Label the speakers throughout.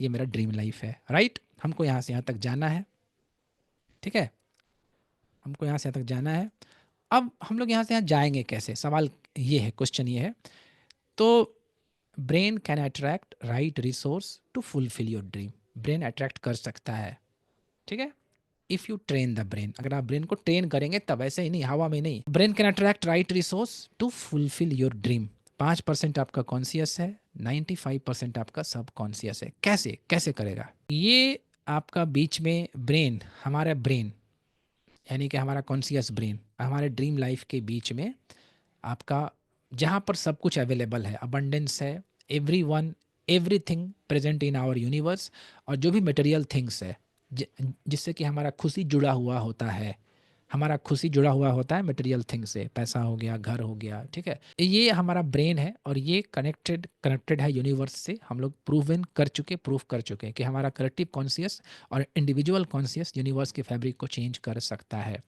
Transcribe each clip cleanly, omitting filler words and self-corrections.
Speaker 1: ये मेरा dream life है, राइट। हमको यहाँ से यहाँ तक जाना है, ठीक है, हमको यहाँ से यहाँ तक जाना है। अब हम लोग यहाँ से यहाँ जाएंगे कैसे, सवाल ये है, क्वेश्चन ये है। तो brain can attract right resource to fulfil your dream. Brain attract कर सकता है, ठीक है, if you train the brain. अगर आप ब्रेन को ट्रेन करेंगे तब, ऐसे ही नहीं, हवा में नहीं। Brain can attract right resource to fulfil your dream. 5% आपका कॉन्शियस है, 95% आपका सब कॉन्शियस है। कैसे कैसे करेगा ये? आपका बीच में ब्रेन, हमारा ब्रेन यानी कि हमारा कॉन्शियस ब्रेन, हमारे ड्रीम लाइफ के बीच में आपका, जहाँ पर सब कुछ अवेलेबल है, अबंडेंस है, everyone, everything present in our universe, और जो भी मटेरियल थिंग्स है जिससे कि हमारा खुशी जुड़ा हुआ होता है, हमारा खुशी जुड़ा हुआ होता है मटेरियल थिंग से, पैसा हो गया, घर हो गया, ठीक है, ये हमारा ब्रेन है और ये कनेक्टेड है यूनिवर्स से। हम लोग प्रूव कर चुके कि हमारा कलेक्टिव कॉन्शियस और इंडिविजुअल कॉन्शियस यूनिवर्स के फैब्रिक को चेंज कर सकता है।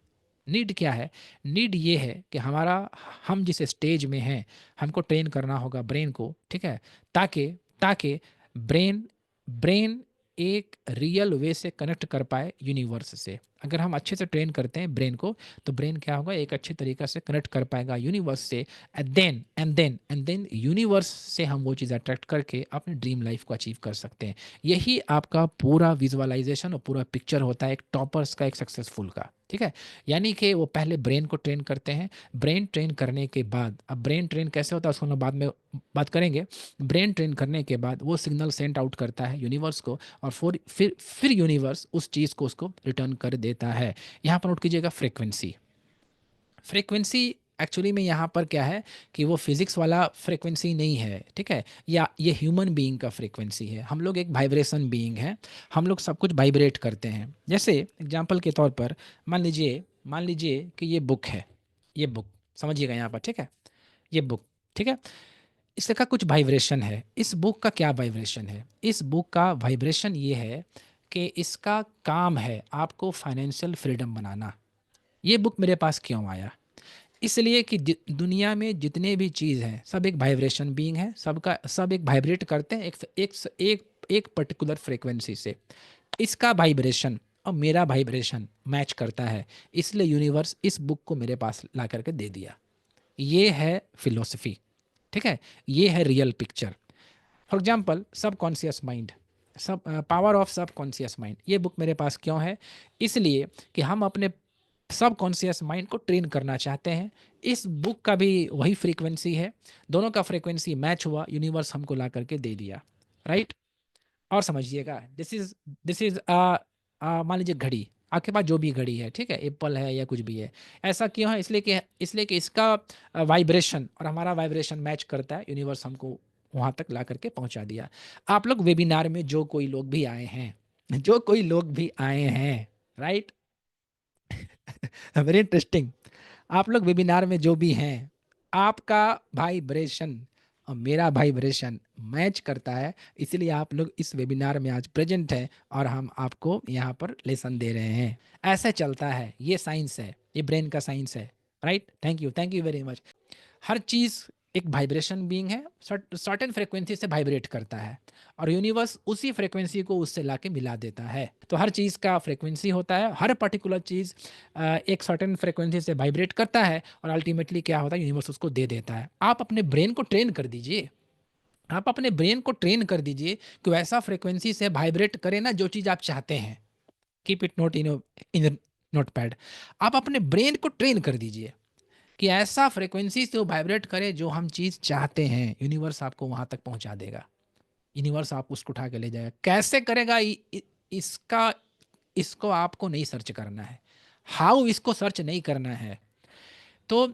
Speaker 1: नीड क्या है? नीड ये है कि हमारा, हम जिस स्टेज में हैं, हमको ट्रेन करना होगा ब्रेन को, ठीक है, ताकि ताकि ब्रेन ब्रेन एक रियल वे से कनेक्ट कर पाए यूनिवर्स से। अगर हम अच्छे से ट्रेन करते हैं ब्रेन को, तो ब्रेन क्या होगा, एक अच्छे तरीक़ा से कनेक्ट कर पाएगा यूनिवर्स से। एंड देन यूनिवर्स से हम वो चीज़ अट्रैक्ट करके अपने ड्रीम लाइफ को अचीव कर सकते हैं। यही आपका पूरा विजुअलाइजेशन और पूरा पिक्चर होता है एक टॉपर्स का, एक सक्सेसफुल का, ठीक है। यानी कि वो पहले ब्रेन को ट्रेन करते हैं। ब्रेन ट्रेन करने के बाद, अब ब्रेन ट्रेन कैसे होता है उसको हम बाद में बात करेंगे। ब्रेन ट्रेन करने के बाद वो सिग्नल सेंड आउट करता है यूनिवर्स को, और फिर यूनिवर्स उस चीज़ को उसको रिटर्न कर देता है। यहाँ पर नोट कीजिएगा फ्रीक्वेंसी। फ्रीक्वेंसी एक्चुअली में यहाँ पर क्या है कि वो फिजिक्स वाला फ्रीक्वेंसी नहीं है, ठीक है, या ये ह्यूमन बीइंग का फ्रीक्वेंसी है। हम लोग एक वाइब्रेशन बीइंग है, हम लोग सब कुछ वाइब्रेट करते हैं। जैसे एग्जांपल के तौर पर मान लीजिए कि ये बुक है, ये बुक, समझिएगा यहाँ पर, ठीक है, ये बुक, ठीक है, इसका कुछ वाइब्रेशन है। इस बुक का क्या वाइब्रेशन है? इस बुक का वाइब्रेशन ये है कि इसका काम है आपको फाइनेंशियल फ्रीडम बनाना। ये बुक मेरे पास क्यों आया? इसलिए कि दुनिया में जितने भी चीज़ हैं सब एक वाइब्रेशन बीइंग है, सबका सब एक वाइब्रेट करते हैं एक पर्टिकुलर फ्रीक्वेंसी से। इसका वाइब्रेशन और मेरा वाइब्रेशन मैच करता है, इसलिए यूनिवर्स इस बुक को मेरे पास ला करके दे दिया। ये है फिलोसफी, ठीक है, ये है रियल पिक्चर। फॉर एग्जाम्पल सब कॉन्शियस माइंड, सब पावर ऑफ सब कॉन्शियस माइंड, ये बुक मेरे पास क्यों है? इसलिए कि हम अपने सब कॉन्शियस माइंड को ट्रेन करना चाहते हैं। इस बुक का भी वही फ्रीक्वेंसी है, दोनों का फ्रीक्वेंसी मैच हुआ, यूनिवर्स हमको ला करके दे दिया, राइट। और समझिएगा, दिस इज मान लीजिए घड़ी, आपके पास जो भी घड़ी है, ठीक है, एप्पल है या कुछ भी है, ऐसा क्यों है? इसलिए कि इसका वाइब्रेशन और हमारा वाइब्रेशन मैच करता है, यूनिवर्स हमको वहाँ तक ला करके पहुँचा दिया। आप लोग वेबिनार में जो कोई लोग भी आए हैं, जो कोई लोग भी आए हैं, राइट, वेरी इंटरेस्टिंग। आप लोग वेबिनार में जो भी हैं, आपका वाइब्रेशन और मेरा वाइब्रेशन मैच करता है, इसलिए आप लोग इस वेबिनार में आज प्रेजेंट हैं और हम आपको यहाँ पर लेसन दे रहे हैं। ऐसे चलता है, ये साइंस है, ये ब्रेन का साइंस है, right. Thank you very much. हर चीज़ एक वाइब्रेशन बीइंग है, सर्टेन फ्रीक्वेंसी से वाइब्रेट करता है, और यूनिवर्स उसी फ्रीक्वेंसी को उससे लाके मिला देता है। तो हर चीज़ का फ्रीक्वेंसी होता है, हर पर्टिकुलर चीज़ एक सर्टेन फ्रीक्वेंसी से वाइब्रेट करता है, और अल्टीमेटली क्या होता है, यूनिवर्स उसको दे देता है। आप अपने ब्रेन को ट्रेन कर दीजिए, आप अपने ब्रेन को ट्रेन कर दीजिए कि वैसा फ्रीक्वेंसी से वाइब्रेट करे ना जो चीज़ आप चाहते हैं। Keep it note in note pad. आप अपने ब्रेन को ट्रेन कर दीजिए कि ऐसा फ्रीक्वेंसी से वो वाइब्रेट करे जो हम चीज़ चाहते हैं, यूनिवर्स आपको वहाँ तक पहुँचा देगा। यूनिवर्स आपको उसको उठा के ले जाएगा। कैसे करेगा इसका, इसको आपको नहीं सर्च करना है, हाउ इसको सर्च नहीं करना है। तो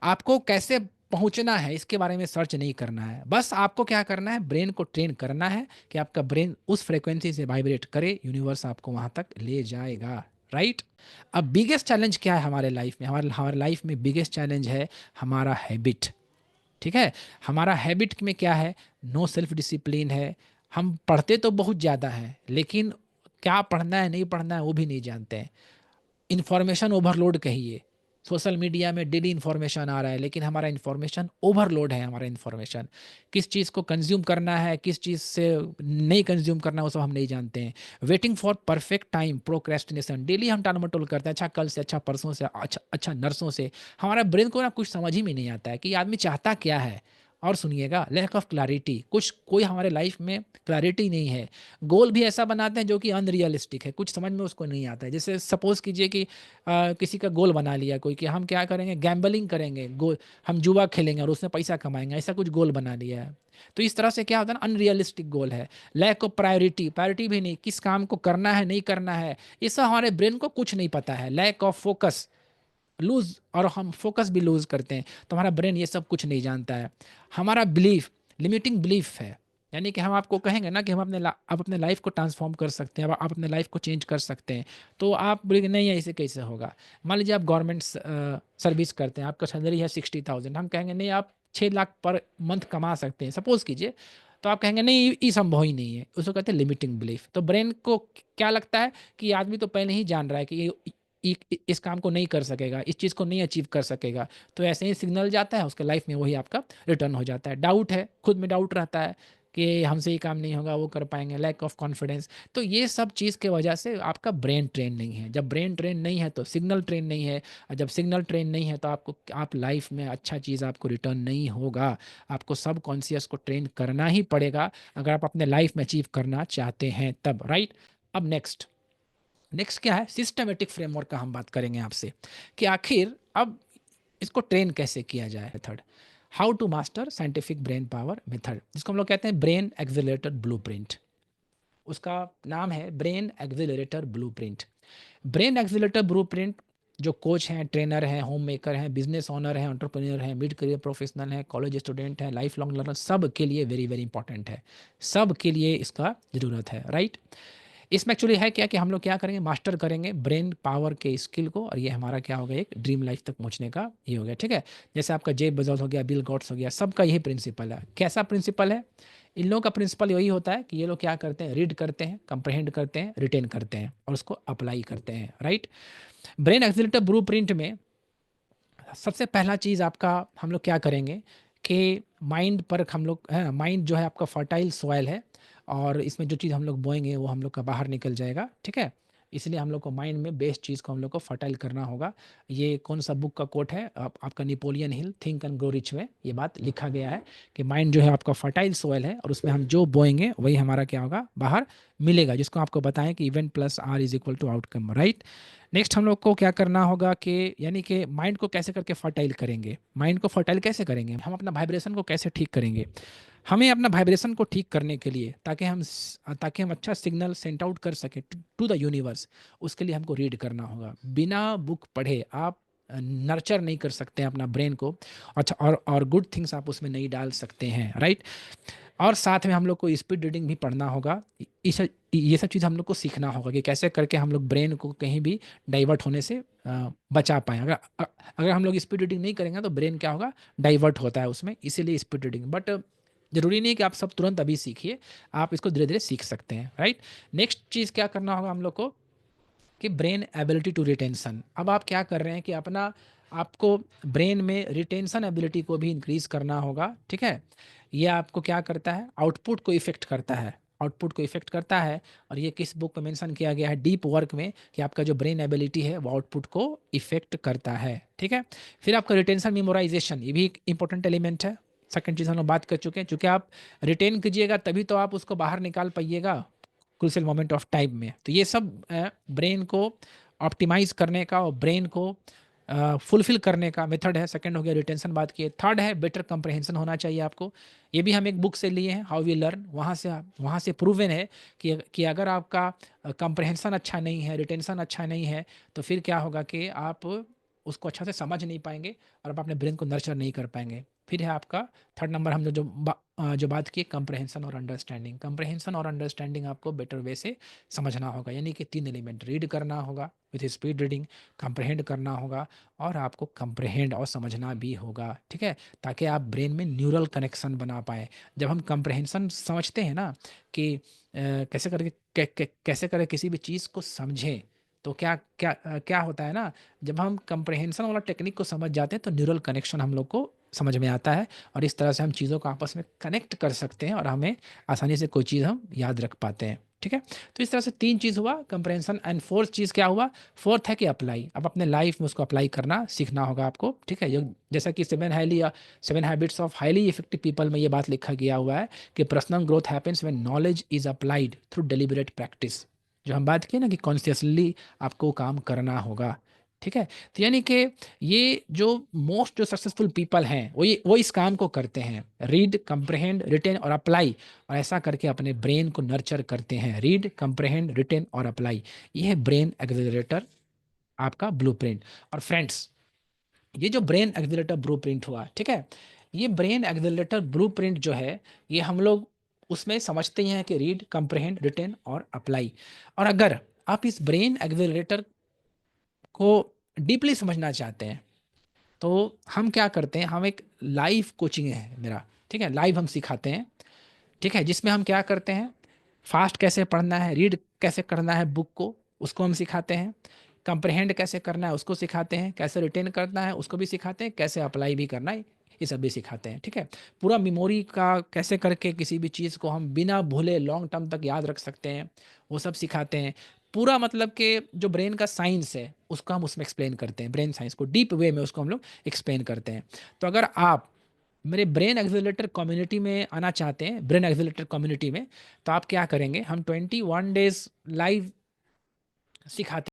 Speaker 1: आपको कैसे पहुंचना है इसके बारे में सर्च नहीं करना है, बस आपको क्या करना है, ब्रेन को ट्रेन करना है कि आपका ब्रेन उस फ्रीक्वेंसी से वाइब्रेट करे, यूनिवर्स आपको वहां तक ले जाएगा, राइट। अब बिगेस्ट चैलेंज क्या है हमारे लाइफ में? हमारे हमारे लाइफ में बिगेस्ट चैलेंज है हमारा हैबिट, ठीक है। हमारा हैबिट में क्या है? नो सेल्फ डिसिप्लिन है। हम पढ़ते तो बहुत ज़्यादा है, लेकिन क्या पढ़ना है नहीं पढ़ना है वो भी नहीं जानते हैं। इन्फॉर्मेशन ओवरलोड कहिए, सोशल मीडिया में डेली इन्फॉर्मेशन आ रहा है, लेकिन हमारा इन्फॉर्मेशन ओवरलोड है। हमारा इन्फॉर्मेशन किस चीज़ को कंज्यूम करना है, किस चीज़ से नहीं कंज्यूम करना है, वो सब हम नहीं जानते हैं। Waiting for perfect time, procrastination, daily हम टालमटोल करते हैं, अच्छा कल से, अच्छा परसों से, अच्छा अच्छा नर्सों से। हमारा ब्रेन को ना कुछ समझ ही में नहीं आता है कि ये आदमी चाहता क्या है। और सुनिएगा, लैक ऑफ क्लैरिटी, कुछ कोई हमारे लाइफ में क्लैरिटी नहीं है। गोल भी ऐसा बनाते हैं जो कि अनरियलिस्टिक है, कुछ समझ में उसको नहीं आता है। जैसे सपोज कीजिए कि किसी का गोल बना लिया कोई कि हम क्या करेंगे, गैम्बलिंग करेंगे, गोल हम जुआ खेलेंगे और उसमें पैसा कमाएंगे, ऐसा कुछ गोल बना लिया है। तो इस तरह से क्या होता है ना, अनरियलिस्टिक गोल है। लैक ऑफ प्रायोरिटी, प्रायोरिटी भी नहीं, किस काम को करना है नहीं करना है, ये सब हमारे ब्रेन को कुछ नहीं पता है। लैक ऑफ फोकस, लूज, और हम फोकस भी लूज करते हैं, तो हमारा ब्रेन ये सब कुछ नहीं जानता है। हमारा बिलीफ, लिमिटिंग बिलीफ है, यानी कि हम आपको कहेंगे ना कि हम आप अपने लाइफ को ट्रांसफॉर्म कर सकते हैं, आप अपने लाइफ को चेंज कर सकते हैं, तो आप बोलेंगे नहीं ऐसे कैसे होगा। मान लीजिए आप गवर्नमेंट सर्विस करते हैं, आपका सैलरी है 60,000, हम कहेंगे नहीं आप 6 लाख पर मंथ कमा सकते हैं, सपोज कीजिए। तो आप कहेंगे नहीं ये संभव ही नहीं है, उसको कहते हैं लिमिटिंग बिलीफ। तो ब्रेन को क्या लगता है कि ये आदमी तो पहले ही जान रहा है कि इस काम को नहीं कर सकेगा, इस चीज़ को नहीं अचीव कर सकेगा, तो ऐसे ही सिग्नल जाता है उसके लाइफ में, वही आपका रिटर्न हो जाता है। डाउट है, खुद में डाउट रहता है कि हमसे ये काम नहीं होगा, वो कर पाएंगे, लैक ऑफ कॉन्फिडेंस। तो ये सब चीज़ के वजह से आपका ब्रेन ट्रेन नहीं है। जब ब्रेन ट्रेन नहीं है तो सिग्नल ट्रेन नहीं है, और जब सिग्नल ट्रेन नहीं है तो आप लाइफ में अच्छा चीज़ आपको रिटर्न नहीं होगा। आपको सब कॉन्शियस को ट्रेन करना ही पड़ेगा अगर आप अपने लाइफ में अचीव करना चाहते हैं तब, राइट। अब नेक्स्ट नेक्स्ट क्या है, सिस्टमेटिक फ्रेमवर्क का हम बात करेंगे आपसे कि आखिर अब इसको ट्रेन कैसे किया जाए। Method, how to master scientific brain power method, जिसको हम लोग कहते हैं ब्रेन एक्सेलरेटर ब्लूप्रिंट। उसका नाम है brain accelerator blueprint. Brain accelerator blueprint, जो कोच हैं, ट्रेनर हैं, होम मेकर हैं, बिजनेस ओनर हैं, एंटरप्रेन्योर हैं, मिड करियर प्रोफेशनल हैं, कॉलेज स्टूडेंट हैं, लाइफ लॉन्ग लर्नर, सब के लिए वेरी वेरी इंपॉर्टेंट है। सब के लिए इसका ज़रूरत है, राइट। इसमें एक्चुअली है क्या कि हम लोग क्या करेंगे, मास्टर करेंगे ब्रेन पावर के स्किल को, और ये हमारा क्या होगा, एक ड्रीम लाइफ तक पहुंचने का ये हो गया, ठीक है। जैसे आपका जेब बेजोस हो गया, बिल गेट्स हो गया, सबका यही प्रिंसिपल है। कैसा प्रिंसिपल है, इन लोगों का प्रिंसिपल यही होता है कि ये लोग क्या करते हैं, रीड करते हैं, कंप्रहेंड करते हैं, रिटेन करते हैं और उसको अप्लाई करते हैं, right. Brain accelerator blue print में सबसे पहला चीज़ आपका हम लोग क्या करेंगे कि माइंड पर हम लोग है, माइंड जो है आपका फर्टाइल सॉइल है, और इसमें जो चीज़ हम लोग बोएंगे वो हम लोग का बाहर निकल जाएगा, ठीक है। इसलिए हम लोग को माइंड में बेस्ट चीज़ को हम लोग को फर्टाइल करना होगा। ये कौन सा बुक का कोट है, आपका Napoleon Hill, think and grow rich में ये बात लिखा गया है कि माइंड जो है आपका फर्टाइल सॉइल है, और उसमें हम जो बोएंगे वही हमारा क्या होगा, बाहर मिलेगा, जिसको आपको बताएं कि event plus R is equal to outcome, right. Next हम लोग को क्या करना होगा कि यानी कि माइंड को कैसे करके फर्टाइल करेंगे, माइंड को फर्टाइल कैसे करेंगे, हम अपना वाइब्रेशन को कैसे ठीक करेंगे। हमें अपना वाइब्रेशन को ठीक करने के लिए, ताकि हम अच्छा सिग्नल सेंड आउट कर सके टू द यूनिवर्स, उसके लिए हमको रीड करना होगा। बिना बुक पढ़े आप नर्चर नहीं कर सकते हैं अपना ब्रेन को, अच्छा, और गुड थिंग्स आप उसमें नहीं डाल सकते हैं, राइट। और साथ में हम लोग को स्पीड रीडिंग भी पढ़ना होगा। इस ये सब चीज़ हम लोग को सीखना होगा कि कैसे करके हम लोग ब्रेन को कहीं भी डाइवर्ट होने से बचा पाएँ। अगर हम लोग स्पीड रीडिंग नहीं करेंगे तो ब्रेन क्या होगा, डाइवर्ट होता है उसमें, इसीलिए स्पीड रीडिंग। बट ज़रूरी नहीं है कि आप सब तुरंत अभी सीखिए, आप इसको धीरे धीरे सीख सकते हैं, राइट। नेक्स्ट चीज़ क्या करना होगा हम लोग को कि ब्रेन एबिलिटी टू रिटेंशन। अब आप क्या कर रहे हैं कि अपना आपको ब्रेन में रिटेंशन एबिलिटी को भी इंक्रीज करना होगा, ठीक है। ये आपको क्या करता है, आउटपुट को इफेक्ट करता है, आउटपुट को इफेक्ट करता है। और ये किस बुक में मेंशन किया गया है, डीप वर्क में, कि आपका जो ब्रेन एबिलिटी है वो आउटपुट को इफेक्ट करता है, ठीक है। फिर आपका रिटेंशन मेमोराइजेशन, ये भी एक इंपॉर्टेंट एलिमेंट है। सेकंड चीज़ हम लोग बात कर चुके हैं, चूंकि आप रिटेन कीजिएगा तभी तो आप उसको बाहर निकाल पाइएगा क्रूशियल मोमेंट ऑफ टाइम में। तो ये सब ब्रेन को ऑप्टिमाइज करने का और ब्रेन को फुलफिल करने का मेथड है। सेकंड हो गया रिटेंशन, बात की। थर्ड है बेटर कंप्रहेंशन होना चाहिए आपको। ये भी हम एक बुक से लिए हैं, हाउ वी लर्न, वहाँ से प्रूवन है कि अगर आपका कंप्रहेंशन अच्छा नहीं है, रिटेंशन अच्छा नहीं है, तो फिर क्या होगा कि आप उसको अच्छा से समझ नहीं पाएंगे और आप अपने ब्रेन को नर्चर नहीं कर पाएंगे। फिर है आपका थर्ड नंबर, हम जो बात की, कंप्रहेंशन और अंडरस्टैंडिंग। कंप्रहेंशन और अंडरस्टैंडिंग आपको बेटर वे से समझना होगा, यानी कि 3 एलिमेंट, रीड करना होगा विथ स्पीड रीडिंग, कंप्रहेंड करना होगा, और आपको कंप्रहेंड और समझना भी होगा, ठीक है, ताकि आप ब्रेन में न्यूरल कनेक्शन बना पाए। जब हम कंप्रहेंशन समझते हैं ना कि कैसे करके किसी भी चीज़ को समझें, तो क्या होता है ना, जब हम कंप्रहेंशन वाला टेक्निक को समझ जाते हैं तो न्यूरल कनेक्शन हम लोग को समझ में आता है, और इस तरह से हम चीज़ों को आपस में कनेक्ट कर सकते हैं और हमें आसानी से कोई चीज़ हम याद रख पाते हैं। ठीक है, तो इस तरह से 3 चीज़ हुआ कंप्रहेंशन, एंड फोर्थ चीज़ क्या हुआ, फोर्थ है कि अप्लाई। अब अपने लाइफ में उसको अप्लाई करना सीखना होगा आपको। ठीक है, जैसा कि 7 habits of highly effective people में ये बात लिखा गया हुआ है कि personal growth happens when knowledge is applied through deliberate practice. जो हम बात किए ना कि कॉन्शियसली आपको काम करना होगा। ठीक है, तो यानी कि ये जो मोस्ट जो सक्सेसफुल पीपल हैं वो इस काम को करते हैं, रीड, कंप्रहेंड, रिटेन और अप्लाई, और ऐसा करके अपने ब्रेन को नर्चर करते हैं। रीड, कंप्रहेंड, रिटेन और अप्लाई, ये है ब्रेन एक्सेलरेटर आपका ब्लूप्रिंट। और फ्रेंड्स, ये जो ब्रेन एक्सेलरेटर ब्लूप्रिंट हुआ, ठीक है, ये ब्रेन एक्सेलरेटर ब्लूप्रिंट जो है, ये हम लोग उसमें समझते ही हैं कि रीड, कंप्रहेंड, रिटेन और अप्लाई। और अगर आप इस ब्रेन एक्सेलरेटर को डीपली समझना चाहते हैं, तो हम क्या करते हैं, हम एक लाइव कोचिंग है मेरा, ठीक है, लाइव हम सिखाते हैं। ठीक है, जिसमें हम क्या करते हैं, फास्ट कैसे पढ़ना है, रीड कैसे करना है बुक को, उसको हम सिखाते हैं, कंप्रहेंड कैसे करना है उसको सिखाते हैं, कैसे रिटेन करना है उसको भी सिखाते हैं, कैसे अप्लाई भी करना है ये सब भी सिखाते हैं। ठीक है, पूरा मेमोरी का कैसे करके किसी भी चीज़ को हम बिना भूले लॉन्ग टर्म तक याद रख सकते हैं, वो सब सिखाते हैं। पूरा मतलब कि जो ब्रेन का साइंस है उसको हम उसमें एक्सप्लेन करते हैं, ब्रेन साइंस को डीप वे में उसको हम लोग एक्सप्लेन करते हैं। तो अगर आप मेरे ब्रेन एक्सेलरेटर कम्युनिटी में आना चाहते हैं, ब्रेन एक्सेलरेटर कम्युनिटी में, तो आप क्या करेंगे, हम 21 डेज लाइव सिखाते